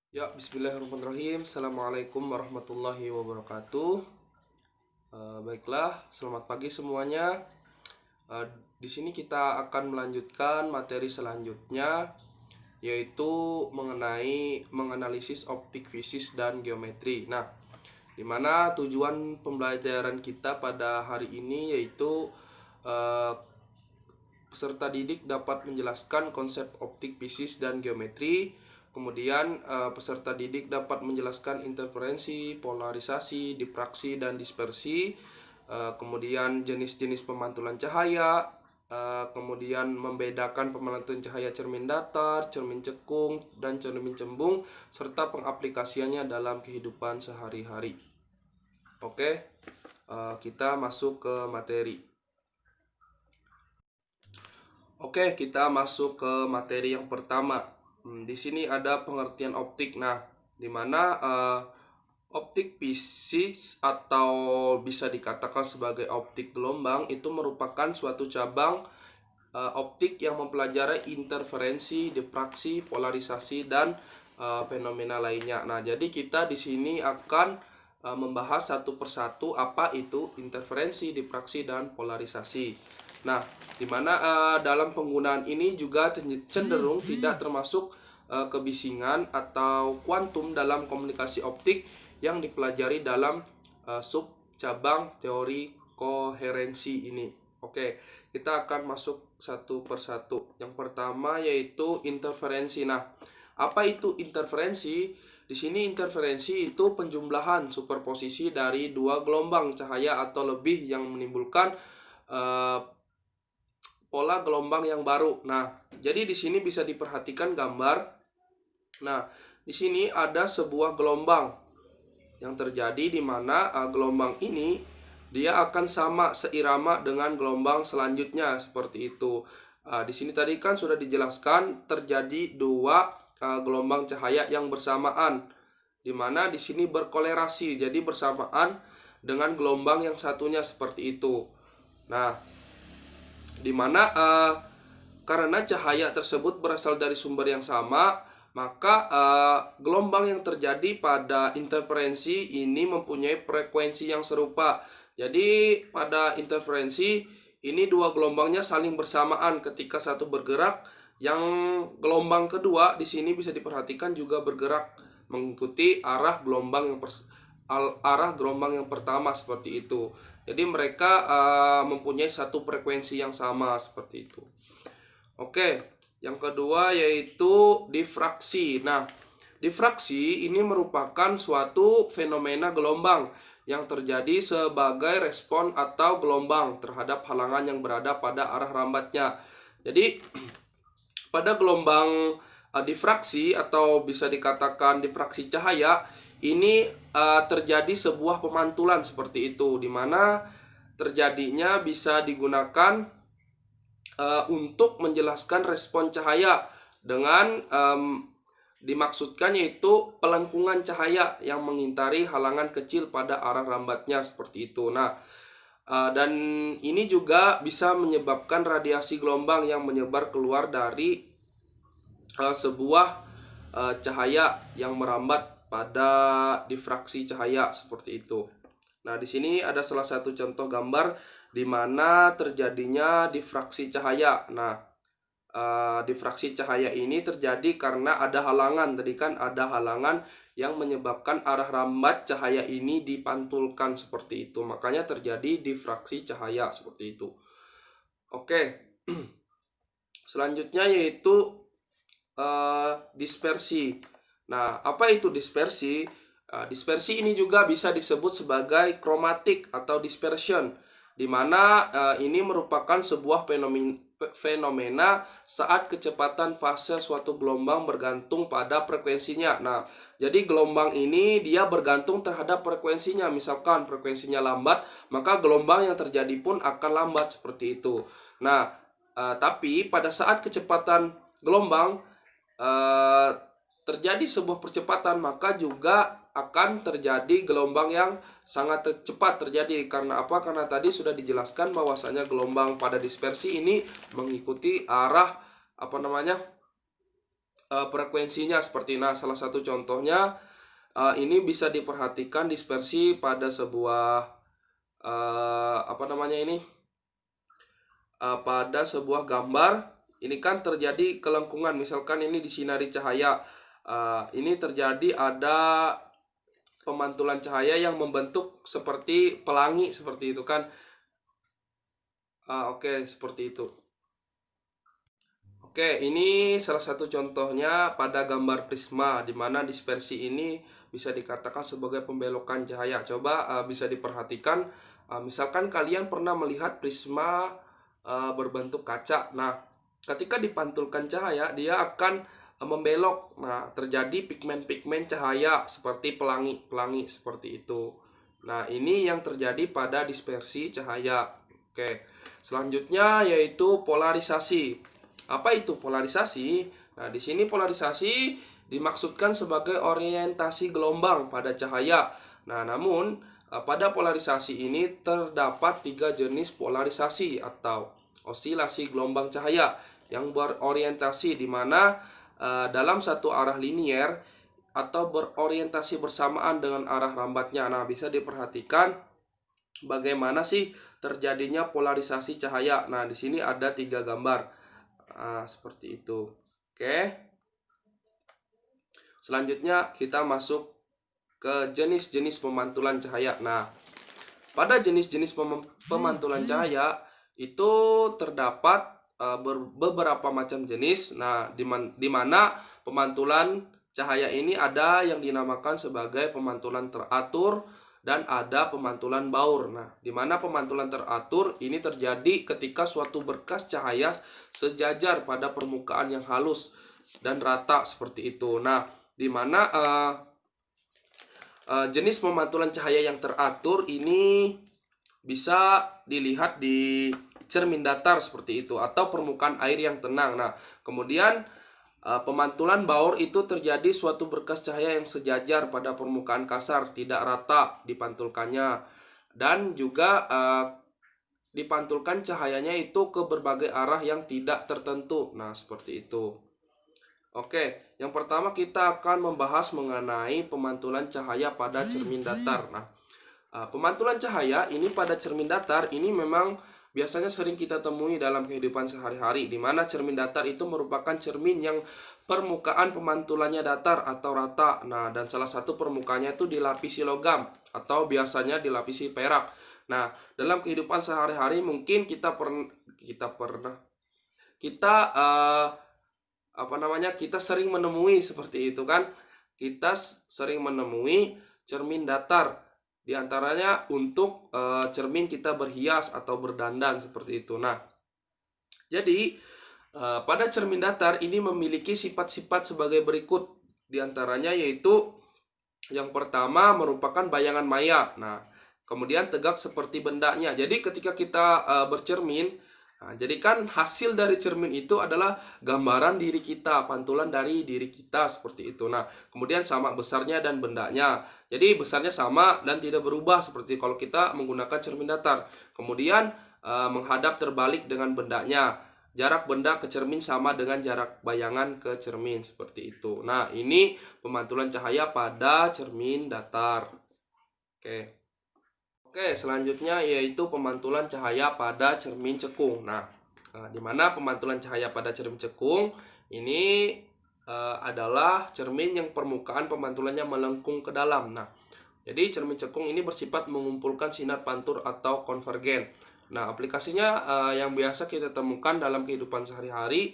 Ya, bismillahirrahmanirrahim. Assalamualaikum warahmatullahi wabarakatuh. Baiklah, selamat pagi semuanya. Di sini kita akan melanjutkan materi selanjutnya, yaitu mengenai menganalisis optik fisis dan geometri. Nah, di mana tujuan pembelajaran kita pada hari ini yaitu eh, peserta didik dapat menjelaskan konsep optik fisis dan geometri. Kemudian peserta didik dapat menjelaskan interferensi, polarisasi, difraksi, dan dispersi. Kemudian jenis-jenis pemantulan cahaya. Kemudian membedakan pemantulan cahaya cermin datar, cermin cekung, dan cermin cembung, serta pengaplikasiannya dalam kehidupan sehari-hari. Oke, kita masuk ke materi. Oke, kita masuk ke materi yang pertama. Di sini ada pengertian optik. Nah, di mana optik fisis atau bisa dikatakan sebagai optik gelombang itu merupakan suatu cabang optik yang mempelajari interferensi, difraksi, polarisasi, dan fenomena lainnya. Nah, jadi kita di sini akan membahas satu persatu apa itu interferensi, difraksi, dan polarisasi. Nah, di mana dalam penggunaan ini juga cenderung tidak termasuk kebisingan atau kuantum dalam komunikasi optik yang dipelajari dalam sub cabang teori koherensi ini. Oke, kita akan masuk satu persatu. Yang pertama yaitu interferensi. Nah, apa itu interferensi? Di sini interferensi itu penjumlahan superposisi dari dua gelombang cahaya atau lebih yang menimbulkan pola gelombang yang baru. Nah, jadi di sini bisa diperhatikan gambar. Nah, di sini ada sebuah gelombang yang terjadi di mana gelombang ini dia akan sama seirama dengan gelombang selanjutnya seperti itu. Di sini tadi kan sudah dijelaskan terjadi dua gelombang cahaya yang bersamaan, di mana di sini berkolerasi, jadi bersamaan dengan gelombang yang satunya seperti itu. Nah, di mana karena cahaya tersebut berasal dari sumber yang sama, maka gelombang yang terjadi pada interferensi ini mempunyai frekuensi yang serupa. Jadi pada interferensi ini dua gelombangnya saling bersamaan ketika satu bergerak, yang gelombang kedua di sini bisa diperhatikan juga bergerak mengikuti arah gelombang yang pertama seperti itu. Jadi mereka mempunyai satu frekuensi yang sama seperti itu. Oke, yang kedua yaitu difraksi. Nah, difraksi ini merupakan suatu fenomena gelombang yang terjadi sebagai respon atau gelombang terhadap halangan yang berada pada arah rambatnya. Jadi pada gelombang difraksi atau bisa dikatakan difraksi cahaya ini terjadi sebuah pemantulan seperti itu, di mana terjadinya bisa digunakan untuk menjelaskan respon cahaya dengan dimaksudkan yaitu pelengkungan cahaya yang mengintari halangan kecil pada arah rambatnya seperti itu. Nah, dan ini juga bisa menyebabkan radiasi gelombang yang menyebar keluar dari sebuah cahaya yang merambat pada difraksi cahaya seperti itu. Nah, di sini ada salah satu contoh gambar di mana terjadinya difraksi cahaya. Nah, difraksi cahaya ini terjadi karena ada halangan. Tadi kan ada halangan yang menyebabkan arah rambat cahaya ini dipantulkan seperti itu. Makanya terjadi difraksi cahaya seperti itu. Oke. Selanjutnya yaitu dispersi. Nah, apa itu dispersi? Dispersi ini juga bisa disebut sebagai kromatik atau dispersion, di mana ini merupakan sebuah fenomena saat kecepatan fase suatu gelombang bergantung pada frekuensinya. Nah, jadi gelombang ini dia bergantung terhadap frekuensinya. Misalkan frekuensinya lambat, maka gelombang yang terjadi pun akan lambat seperti itu. Nah, tapi pada saat kecepatan gelombang terjadi sebuah percepatan, maka juga akan terjadi gelombang yang sangat cepat terjadi. Karena apa? Karena tadi sudah dijelaskan bahwasanya gelombang pada dispersi ini mengikuti arah frekuensinya seperti salah satu contohnya ini bisa diperhatikan dispersi pada sebuah pada sebuah gambar. Ini kan terjadi kelengkungan, misalkan ini disinari cahaya. Ini terjadi ada pemantulan cahaya yang membentuk seperti pelangi seperti itu kan. Oke, seperti itu. Oke, ini salah satu contohnya pada gambar prisma, di mana dispersi ini bisa dikatakan sebagai pembelokan cahaya. Coba bisa diperhatikan, misalkan kalian pernah melihat prisma berbentuk kaca. Nah, ketika dipantulkan cahaya, dia akan membelok. Nah, terjadi pigmen-pigmen cahaya seperti pelangi-pelangi seperti itu. Nah, ini yang terjadi pada dispersi cahaya. Oke, selanjutnya yaitu polarisasi. Apa itu polarisasi? Nah, di sini polarisasi dimaksudkan sebagai orientasi gelombang pada cahaya. Nah, namun pada polarisasi ini terdapat 3 jenis polarisasi atau osilasi gelombang cahaya yang berorientasi di mana dalam satu arah linier atau berorientasi bersamaan dengan arah rambatnya. Nah, bisa diperhatikan bagaimana sih terjadinya polarisasi cahaya. Nah, di sini ada 3 gambar. Seperti itu. Oke. Selanjutnya kita masuk ke jenis-jenis pemantulan cahaya. Nah, pada jenis-jenis pemantulan cahaya itu terdapat beberapa macam jenis. Nah, di mana pemantulan cahaya ini ada yang dinamakan sebagai pemantulan teratur dan ada pemantulan baur. Nah, di mana pemantulan teratur ini terjadi ketika suatu berkas cahaya sejajar pada permukaan yang halus dan rata seperti itu. Nah, di mana jenis pemantulan cahaya yang teratur ini bisa dilihat di cermin datar seperti itu atau permukaan air yang tenang. Nah, kemudian pemantulan baur itu terjadi suatu berkas cahaya yang sejajar pada permukaan kasar, tidak rata dipantulkannya, dan juga dipantulkan cahayanya itu ke berbagai arah yang tidak tertentu. Nah, seperti itu. Oke, yang pertama kita akan membahas mengenai pemantulan cahaya pada cermin datar. Nah, pemantulan cahaya ini pada cermin datar ini memang biasanya sering kita temui dalam kehidupan sehari-hari, di mana cermin datar itu merupakan cermin yang permukaan pemantulannya datar atau rata. Nah, dan salah satu permukaannya itu dilapisi logam atau biasanya dilapisi perak. Nah, dalam kehidupan sehari-hari mungkin kita sering menemui seperti itu kan. Kita sering menemui cermin datar. Di antaranya untuk cermin kita berhias atau berdandan seperti itu. Nah, jadi pada cermin datar ini memiliki sifat-sifat sebagai berikut. Di antaranya yaitu yang pertama merupakan bayangan maya. Nah, kemudian tegak seperti bendanya. Jadi ketika kita bercermin, jadi kan hasil dari cermin itu adalah gambaran diri kita, pantulan dari diri kita seperti itu. Nah, kemudian sama besarnya dan bendanya. Jadi besarnya sama dan tidak berubah seperti kalau kita menggunakan cermin datar. Kemudian menghadap terbalik dengan bendanya. Jarak benda ke cermin sama dengan jarak bayangan ke cermin seperti itu. Nah, ini pemantulan cahaya pada cermin datar. Oke, selanjutnya yaitu pemantulan cahaya pada cermin cekung. Nah, di mana pemantulan cahaya pada cermin cekung ini adalah cermin yang permukaan pemantulannya melengkung ke dalam. Nah, jadi cermin cekung ini bersifat mengumpulkan sinar pantul atau konvergen. Nah, aplikasinya yang biasa kita temukan dalam kehidupan sehari-hari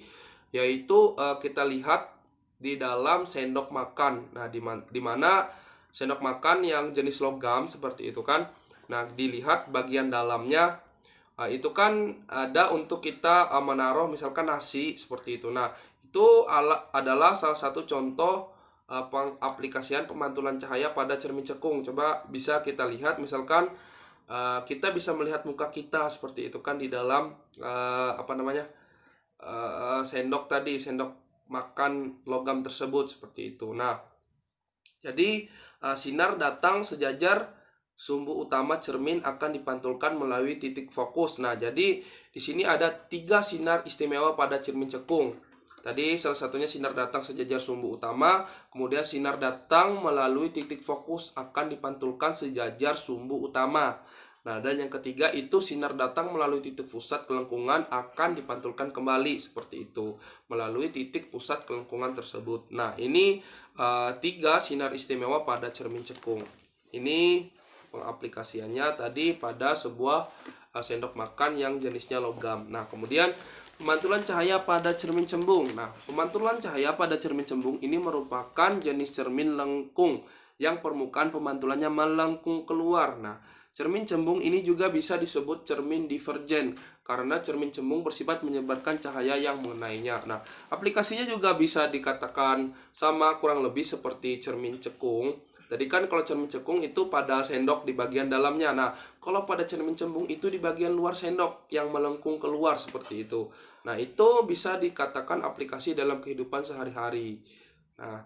yaitu kita lihat di dalam sendok makan. Nah, di mana sendok makan yang jenis logam seperti itu kan. Nah, dilihat bagian dalamnya itu kan ada untuk kita menaruh misalkan nasi seperti itu. Nah, itu adalah salah satu contoh pengaplikasian pemantulan cahaya pada cermin cekung. Coba bisa kita lihat misalkan kita bisa melihat muka kita seperti itu kan di dalam sendok makan logam tersebut seperti itu. Nah, jadi sinar datang sejajar sumbu utama cermin akan dipantulkan melalui titik fokus. Nah, jadi di sini ada 3 sinar istimewa pada cermin cekung. Tadi salah satunya sinar datang sejajar sumbu utama, kemudian sinar datang melalui titik fokus akan dipantulkan sejajar sumbu utama. Nah, dan yang ketiga itu sinar datang melalui titik pusat kelengkungan akan dipantulkan kembali seperti itu melalui titik pusat kelengkungan tersebut. Nah, ini 3 sinar istimewa pada cermin cekung. Ini pengaplikasiannya tadi pada sebuah sendok makan yang jenisnya logam. Nah, kemudian pemantulan cahaya pada cermin cembung. Nah, pemantulan cahaya pada cermin cembung ini merupakan jenis cermin lengkung yang permukaan pemantulannya melengkung keluar. Nah, cermin cembung ini juga bisa disebut cermin divergen karena cermin cembung bersifat menyebarkan cahaya yang mengenainya. Nah, aplikasinya juga bisa dikatakan sama kurang lebih seperti cermin cekung. Tadi kan kalau cermin cekung itu pada sendok di bagian dalamnya. Nah, kalau pada cermin cembung itu di bagian luar sendok yang melengkung keluar seperti itu. Nah, itu bisa dikatakan aplikasi dalam kehidupan sehari-hari. Nah,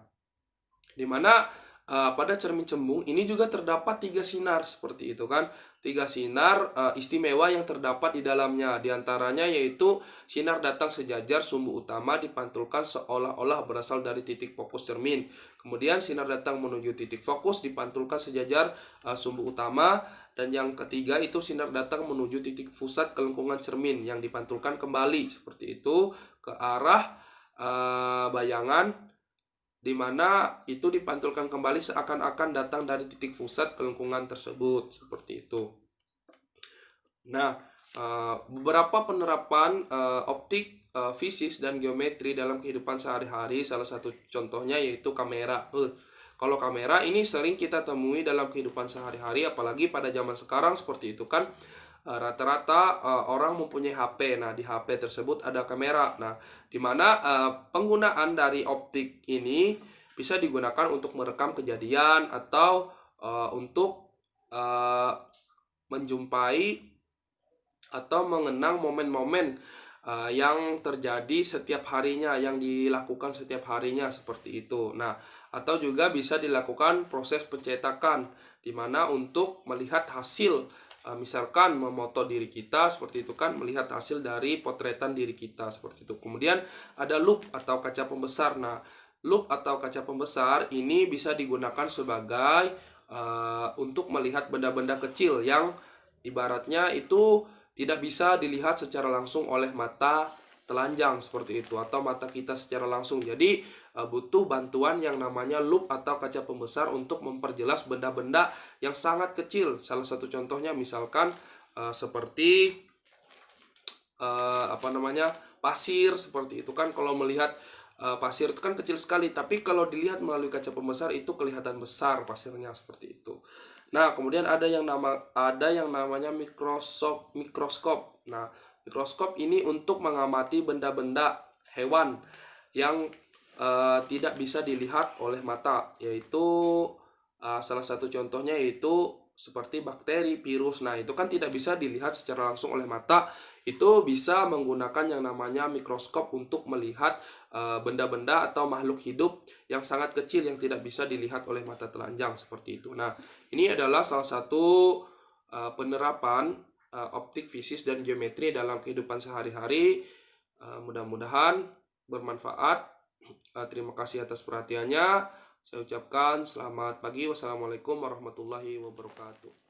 dimana pada cermin cembung ini juga terdapat 3 sinar seperti itu kan, 3 sinar istimewa yang terdapat di dalamnya. Di antaranya yaitu sinar datang sejajar sumbu utama dipantulkan seolah-olah berasal dari titik fokus cermin. Kemudian sinar datang menuju titik fokus dipantulkan sejajar sumbu utama. Dan yang ketiga itu sinar datang menuju titik pusat kelengkungan cermin yang dipantulkan kembali seperti itu ke arah bayangan, di mana itu dipantulkan kembali seakan-akan datang dari titik pusat kelengkungan tersebut seperti itu. Nah, beberapa penerapan optik, fisis dan geometri dalam kehidupan sehari-hari, salah satu contohnya yaitu kamera. Kalau kamera ini sering kita temui dalam kehidupan sehari-hari, apalagi pada zaman sekarang seperti itu kan. Rata-rata orang mempunyai HP. Nah, di HP tersebut ada kamera. Nah, di mana penggunaan dari optik ini bisa digunakan untuk merekam kejadian atau untuk menjumpai atau mengenang momen-momen yang terjadi setiap harinya, yang dilakukan setiap harinya seperti itu. Nah, atau juga bisa dilakukan proses pencetakan di mana untuk melihat hasil, misalkan memoto diri kita seperti itu kan, melihat hasil dari potretan diri kita seperti itu. Kemudian ada loop atau kaca pembesar. Nah, loop atau kaca pembesar ini bisa digunakan sebagai untuk melihat benda-benda kecil yang ibaratnya itu tidak bisa dilihat secara langsung oleh mata telanjang seperti itu atau mata kita secara langsung. Jadi butuh bantuan yang namanya loop atau kaca pembesar untuk memperjelas benda-benda yang sangat kecil. Salah satu contohnya misalkan seperti pasir seperti itu kan. Kalau melihat pasir itu kan kecil sekali, tapi kalau dilihat melalui kaca pembesar itu kelihatan besar pasirnya seperti itu. Nah, kemudian ada yang namanya mikroskop. Nah, mikroskop ini untuk mengamati benda-benda hewan yang tidak bisa dilihat oleh mata, yaitu salah satu contohnya yaitu seperti bakteri, virus. Nah, itu kan tidak bisa dilihat secara langsung oleh mata. Itu bisa menggunakan yang namanya mikroskop untuk melihat benda-benda atau makhluk hidup yang sangat kecil yang tidak bisa dilihat oleh mata telanjang seperti itu. Nah, ini adalah salah satu penerapan optik, fisis, dan geometri dalam kehidupan sehari-hari. Mudah-mudahan bermanfaat. Terima kasih atas perhatiannya. Saya ucapkan selamat pagi. Wassalamualaikum warahmatullahi wabarakatuh.